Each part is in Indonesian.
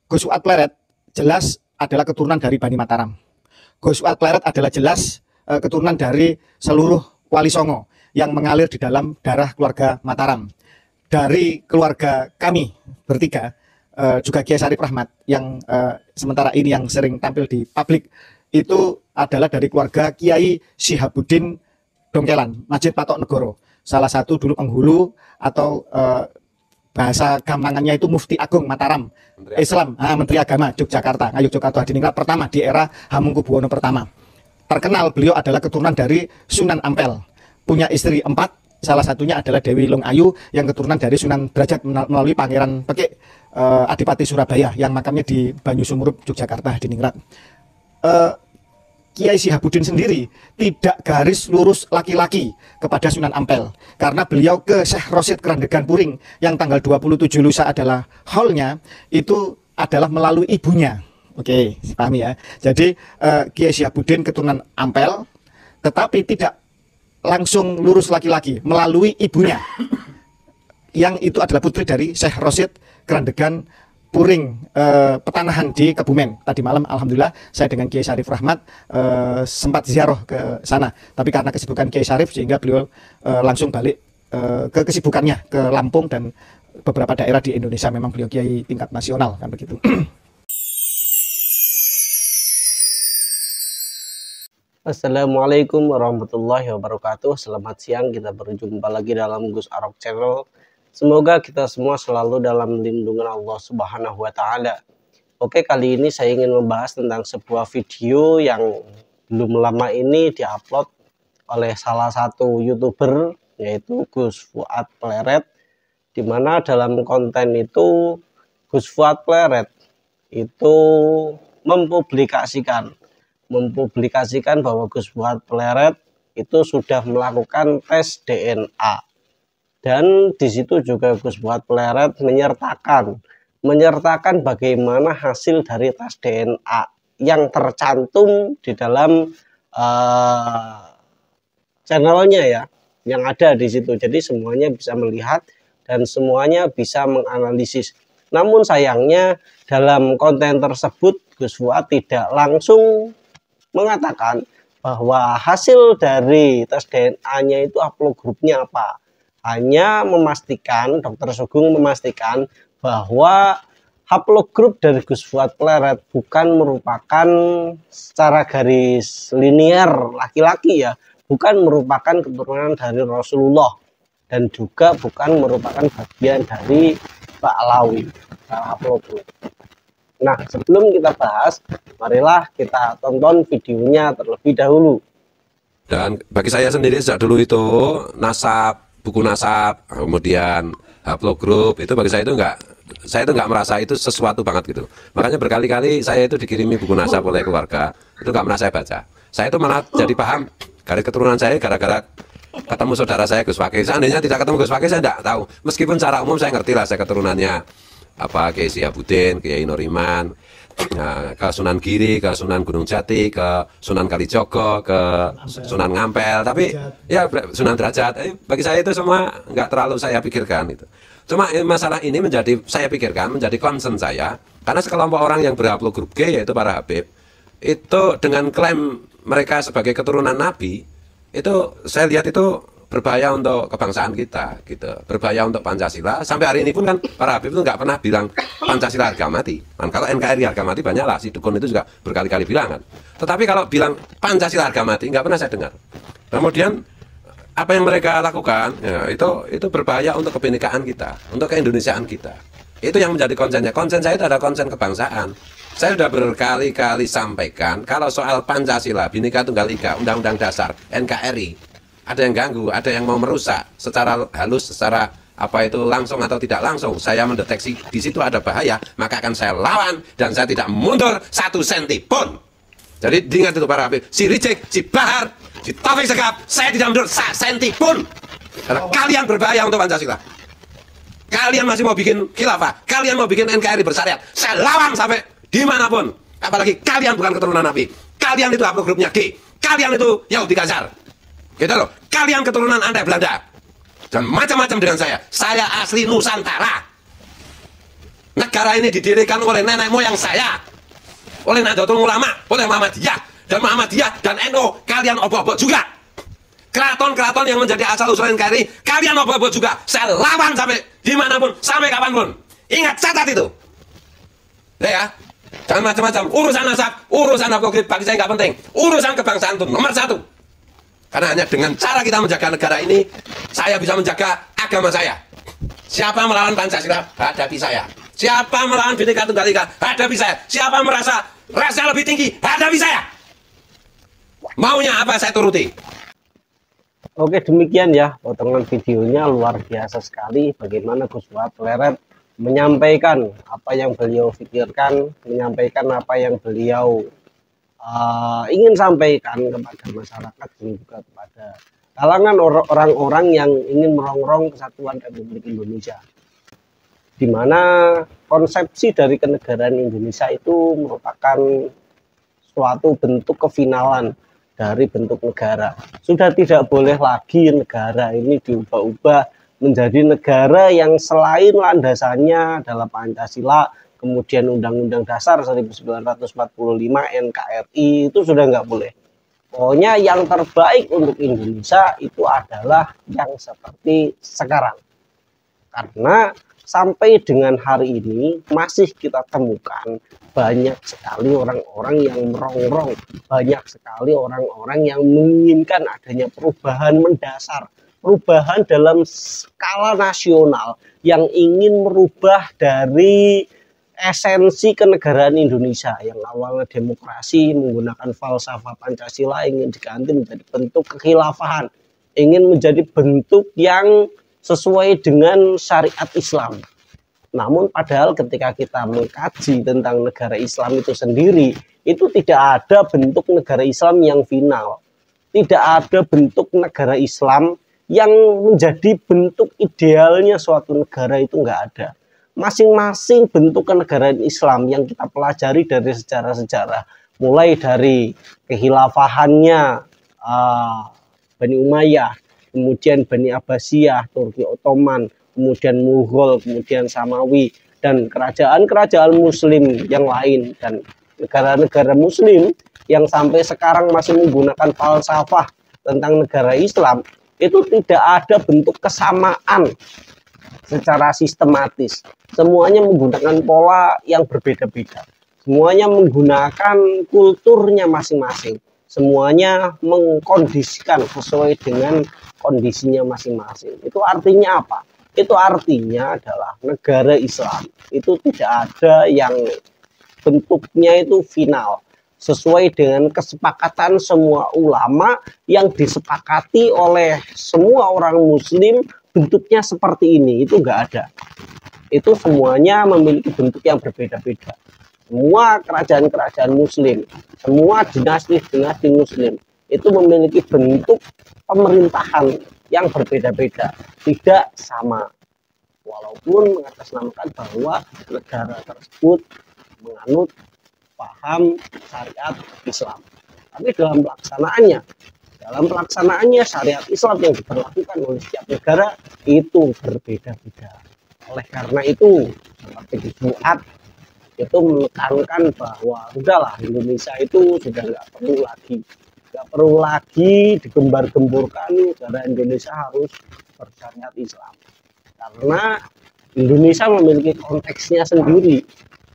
Gus Fuad Pleret jelas adalah keturunan dari Bani Mataram. Gus Fuad Pleret adalah jelas keturunan dari seluruh Wali Songo yang mengalir di dalam darah keluarga Mataram. Dari keluarga kami bertiga, juga Kiai Syarif Rahmat yang sementara ini yang sering tampil di publik, itu adalah dari keluarga Kiai Syihabuddin Dongkelan, Masjid Patok Negoro. Salah satu dulu penghulu atau bahasa gampangannya itu Mufti Agung Mataram Islam, Menteri Agama Yogyakarta, Ngayogyakarta Hadiningrat pertama di era Hamengkubuwono pertama. Terkenal beliau adalah keturunan dari Sunan Ampel, punya istri 4, salah satunya adalah Dewi Long Ayu yang keturunan dari Sunan Derajat melalui Pangeran Pekik Adipati Surabaya yang makamnya di Banyusumurup Yogyakarta Hadiningrat. Kiai Syihabuddin sendiri tidak garis lurus laki-laki kepada Sunan Ampel karena beliau ke Syekh Rosid Kerandegan Puring yang tanggal 27 lusa adalah haulnya, itu adalah melalui ibunya. Oke, pahami ya. Jadi Kiai Syihabuddin keturunan Ampel tetapi tidak langsung lurus laki-laki, melalui ibunya yang itu adalah putri dari Syekh Rosid Kerandegan Puring, Petanahan di Kebumen. Tadi malam alhamdulillah saya dengan Kiai Syarif Rahmat sempat ziarah ke sana, tapi karena kesibukan Kiai Syarif sehingga beliau langsung balik ke kesibukannya ke Lampung dan beberapa daerah di Indonesia. Memang beliau kiai tingkat nasional kan begitu. Assalamualaikum warahmatullahi wabarakatuh. Selamat siang, kita berjumpa lagi dalam Gus Arok Channel. Semoga kita semua selalu dalam lindungan Allah Subhanahu wa Ta'ala. Oke, kali ini saya ingin membahas tentang sebuah video yang belum lama ini diupload oleh salah satu YouTuber, yaitu Gus Fuad Pleret, di mana dalam konten itu Gus Fuad Pleret itu mempublikasikan bahwa Gus Fuad Pleret itu sudah melakukan tes DNA. Dan di situ juga Gus Fuad Pleret menyertakan bagaimana hasil dari tes DNA yang tercantum di dalam channelnya ya, yang ada di situ. Jadi semuanya bisa melihat dan semuanya bisa menganalisis. Namun sayangnya dalam konten tersebut Gus Fuad tidak langsung mengatakan bahwa hasil dari tes DNA-nya itu haplogrupnya apa. Hanya memastikan, Dr. Sugeng memastikan bahwa haplogrup dari Gus Fuad Pleret bukan merupakan secara garis linear laki-laki ya, bukan merupakan keturunan dari Rasulullah dan juga bukan merupakan bagian dari Ba'alawi haplogrup. Nah, sebelum kita bahas, marilah kita tonton videonya terlebih dahulu. Dan bagi saya sendiri sejak dulu itu buku nasab, kemudian haplogrup itu bagi saya itu enggak merasa itu sesuatu banget gitu. Makanya berkali-kali saya itu dikirimi buku nasab oleh keluarga, itu enggak pernah saya baca. Saya itu malah jadi paham garis keturunan saya gara-gara ketemu saudara saya Gus Fakih. Seandainya tidak ketemu Gus Fakih saya enggak tahu. Meskipun secara umum saya ngerti lah saya keturunannya apa Kiai Syihabuddin, Kiai Nuriman, ke Sunan Giri, ke Sunan Gunung Jati, ke Sunan Kalijogo, ke Sunan Ngampel, tapi ya Sunan Derajat. Bagi saya itu semua nggak terlalu saya pikirkan itu. Cuma masalah ini saya pikirkan menjadi concern saya karena sekelompok orang yang berhaplogrup G yaitu para Habib itu dengan klaim mereka sebagai keturunan Nabi itu saya lihat itu berbahaya untuk kebangsaan kita, gitu. Berbahaya untuk Pancasila. Sampai hari ini pun kan para Habib itu nggak pernah bilang Pancasila harga mati. Dan kalau NKRI harga mati banyak lah, si Dukun itu juga berkali-kali bilang kan. Tetapi kalau bilang Pancasila harga mati nggak pernah saya dengar. Kemudian apa yang mereka lakukan, ya, itu berbahaya untuk kebinekaan kita, untuk keindonesiaan kita. Itu yang menjadi konsennya. Konsen saya itu ada konsen kebangsaan. Saya sudah berkali-kali sampaikan kalau soal Pancasila, Bhinneka Tunggal Ika, Undang-Undang Dasar, NKRI. Ada yang ganggu, ada yang mau merusak secara halus, secara apa itu langsung atau tidak langsung. Saya mendeteksi di situ ada bahaya, maka akan saya lawan dan saya tidak mundur 1 senti pun. Jadi diingat itu para Habib, si Rijek, si Bahar, si Taufik Segaf, saya tidak mundur 1 senti pun. Karena kalian berbahaya untuk Pancasila. Kalian masih mau bikin khilafah, kalian mau bikin NKRI bersyariat, saya lawan sampai dimanapun. Apalagi kalian bukan keturunan Nabi, kalian itu haplogrupnya G, kalian itu Yahudi Khazar. Gitu loh, kalian keturunan Anda Belanda dan macam-macam dengan saya asli Nusantara. Negara ini didirikan oleh nenek moyang saya, oleh Nahdlatul Ulama, oleh Muhammadiyah, dan Muhammadiyah dan NU, kalian obok-obok juga. Keraton-keraton yang menjadi asal usul NKRI, kalian obok-obok juga. Saya lawan sampai dimanapun, sampai kapanpun. Ingat, catat itu. Ya, jangan macam-macam. Urusan nasab, urusan apokrit bagi saya nggak penting. Urusan kebangsaan itu nomor satu. Karena hanya dengan cara kita menjaga negara ini, saya bisa menjaga agama saya. Siapa melawan Pancasila, hadapi saya. Siapa melawan Bhinneka Tunggal Ika, hadapi saya. Siapa merasa rasnya lebih tinggi, hadapi saya. Maunya apa saya turuti. Oke, demikian ya potongan videonya, luar biasa sekali bagaimana Gus Fuad Pleret menyampaikan apa yang beliau pikirkan, menyampaikan apa yang beliau ingin sampaikan kepada masyarakat dan juga kepada kalangan orang-orang yang ingin merongrong kesatuan Republik Indonesia, di mana konsepsi dari kenegaraan Indonesia itu merupakan suatu bentuk kefinalan dari bentuk negara. Sudah tidak boleh lagi negara ini diubah-ubah menjadi negara yang selain landasannya adalah Pancasila, kemudian Undang-Undang Dasar 1945, NKRI, itu sudah nggak boleh. Pokoknya yang terbaik untuk Indonesia itu adalah yang seperti sekarang. Karena sampai dengan hari ini masih kita temukan banyak sekali orang-orang yang merongrong, banyak sekali orang-orang yang menginginkan adanya perubahan mendasar, perubahan dalam skala nasional yang ingin merubah dari esensi kenegaraan Indonesia yang awalnya demokrasi menggunakan falsafah Pancasila ingin diganti menjadi bentuk kekhilafahan, ingin menjadi bentuk yang sesuai dengan syariat Islam. Namun padahal ketika kita mengkaji tentang negara Islam itu sendiri, itu tidak ada bentuk negara Islam yang final. Tidak ada bentuk negara Islam yang menjadi bentuk idealnya suatu negara, itu nggak ada. Masing-masing bentuk kenegaraan Islam yang kita pelajari dari sejarah-sejarah, mulai dari kehilafahannya Bani Umayyah, kemudian Bani Abbasiyah, Turki Ottoman, kemudian Mughal, kemudian Samawi, dan kerajaan-kerajaan Muslim yang lain, dan negara-negara Muslim yang sampai sekarang masih menggunakan falsafah tentang negara Islam, itu tidak ada bentuk kesamaan secara sistematis. Semuanya menggunakan pola yang berbeda-beda. Semuanya menggunakan kulturnya masing-masing. Semuanya mengkondisikan sesuai dengan kondisinya masing-masing. Itu artinya apa? Itu artinya adalah negara Islam itu tidak ada yang bentuknya itu final, sesuai dengan kesepakatan semua ulama yang disepakati oleh semua orang Muslim bentuknya seperti ini. Itu enggak ada. Itu semuanya memiliki bentuk yang berbeda-beda. Semua kerajaan-kerajaan Muslim, semua dinasti-dinasti Muslim itu memiliki bentuk pemerintahan yang berbeda-beda, tidak sama. Walaupun mengatasnamakan bahwa negara tersebut menganut paham syariat Islam, tapi dalam pelaksanaannya syariat Islam yang diberlakukan oleh setiap negara itu berbeda-beda. Oleh karena itu, seperti di Fuad itu menekankan bahwa udahlah, Indonesia itu sudah nggak perlu lagi digembar-gemburkan negara Indonesia harus bersyariat Islam, karena Indonesia memiliki konteksnya sendiri.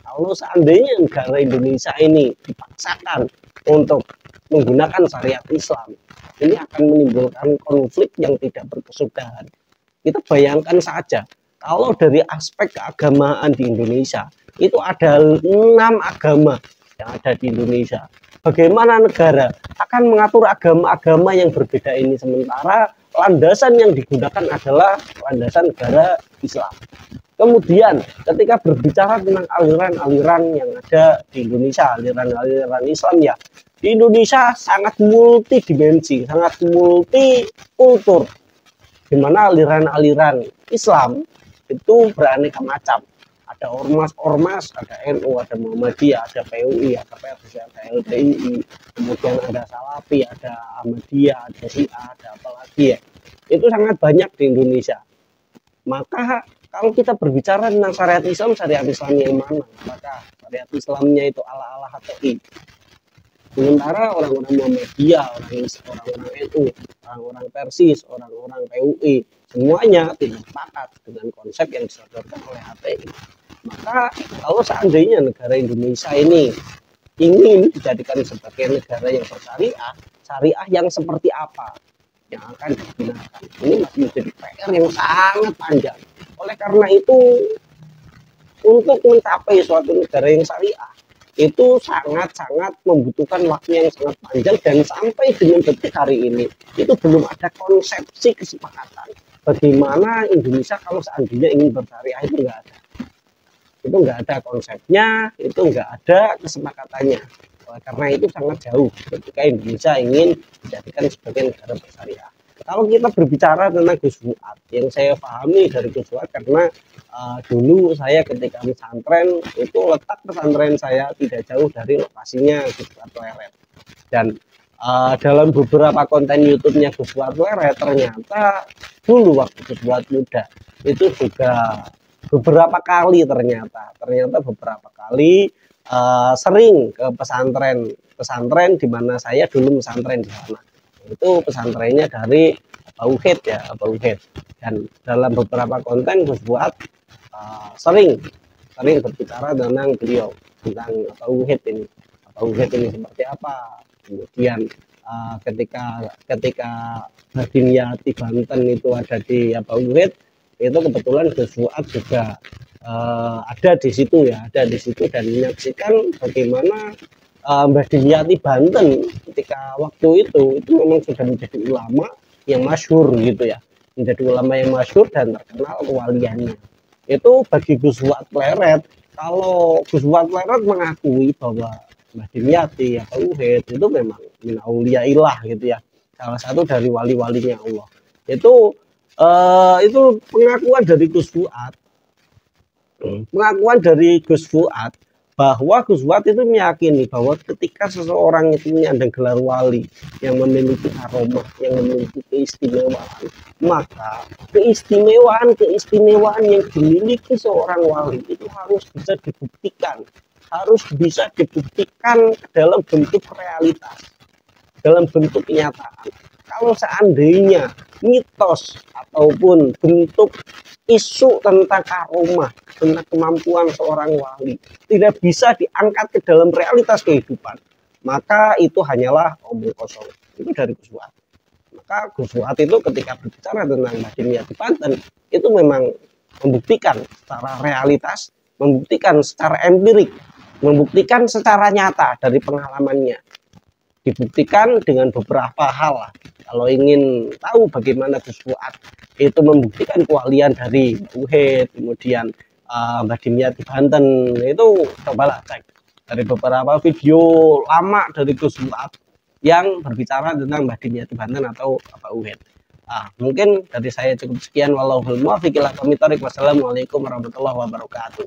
Kalau seandainya negara Indonesia ini dipaksakan untuk menggunakan syariat Islam, ini akan menimbulkan konflik yang tidak berkesudahan. Kita bayangkan saja, kalau dari aspek keagamaan di Indonesia, itu ada 6 agama yang ada di Indonesia. Bagaimana negara akan mengatur agama-agama yang berbeda ini, sementara landasan yang digunakan adalah landasan negara Islam. Kemudian ketika berbicara tentang aliran-aliran yang ada di Indonesia, aliran-aliran Islam ya, di Indonesia sangat multidimensi, sangat multikultur, di mana aliran-aliran Islam itu beraneka macam. Ada ormas-ormas, ada NU, ada Muhammadiyah, ada PUI, ada PRS, ada LDII, kemudian ada Salafi, ada Ahmadiyah, ada Syiah, ada apa lagi ya. Itu sangat banyak di Indonesia. Maka Kalau kita berbicara tentang syariat Islam yang mana? Apakah syariat Islamnya itu ala-ala HTI? Sementara orang-orang Muhammadiyah, orang-orang NU, orang-orang Persis, orang-orang PUI, semuanya tidak sepakat dengan konsep yang disodorkan oleh HTI. Maka kalau seandainya negara Indonesia ini ingin dijadikan sebagai negara yang bersyariah, syariah yang seperti apa yang akan digunakan? Ini masih menjadi PR yang sangat panjang. Oleh karena itu, untuk mencapai suatu negara yang syariah, itu sangat-sangat membutuhkan waktu yang sangat panjang, dan sampai dengan detik hari ini itu belum ada konsepsi kesepakatan bagaimana Indonesia kalau seandainya ingin bersyariah. Itu nggak ada konsepnya, itu nggak ada kesepakatannya. Karena itu sangat jauh ketika Indonesia ingin dijadikan sebagai negara bersyariah. Kalau kita berbicara tentang Gus Fuad, yang saya pahami dari Gus Fuad, karena dulu saya ketika pesantren itu letak pesantren saya tidak jauh dari lokasinya Gus Fuad Pleret, dan dalam beberapa konten YouTube-nya Gus Fuad Pleret, ternyata dulu waktu Gus Fuad muda itu juga beberapa kali ternyata beberapa kali sering ke pesantren di mana saya dulu pesantren di sana. Itu pesantrennya dari Bauhid ya, Bauhid. Dan dalam beberapa konten Gus Fuad sering berbicara tentang beliau, tentang Bauhid ini seperti apa. Kemudian ketika Badimiyati Banten itu ada di Bauhid, itu kebetulan Gus Fuad juga ada di situ dan menyaksikan bagaimana Mbah Dimyati Banten ketika waktu itu memang sudah menjadi ulama yang masyhur gitu ya, menjadi ulama yang masyhur dan terkenal kewaliannya. Itu bagi Gus Fuad Pleret, kalau Gus Fuad Pleret mengakui bahwa Mbah Dimyati Bauhid itu memang min auliyaillah gitu ya, salah satu dari wali-walinya Allah. Itu pengakuan dari Gus Fuad bahwa Gus Fuad itu meyakini bahwa ketika seseorang itu menyandang gelar wali yang memiliki aromah, yang memiliki keistimewaan, maka keistimewaan yang dimiliki seorang wali itu harus bisa dibuktikan dalam bentuk realitas, dalam bentuk kenyataan. Kalau seandainya mitos ataupun bentuk isu tentang karomah, tentang kemampuan seorang wali tidak bisa diangkat ke dalam realitas kehidupan, maka itu hanyalah omong kosong. Itu dari Gus Fuad. Maka Gus Fuad itu ketika berbicara tentang Mbah Dimyati Banten, itu memang membuktikan secara realitas, membuktikan secara empirik, membuktikan secara nyata dari pengalamannya. Dibuktikan dengan beberapa hal lah. Kalau ingin tahu bagaimana Gus Fuad itu membuktikan kewalian dari Bauhid, kemudian Mbah Dimyati Banten, itu cobalah cek dari beberapa video lama dari Gus Fuad yang berbicara tentang Mbah Dimyati Banten atau Bauhid. Mungkin dari saya cukup sekian. Wallahul muwaffiq ila aqwamit thoriq. Wassalamualaikum warahmatullahi wabarakatuh.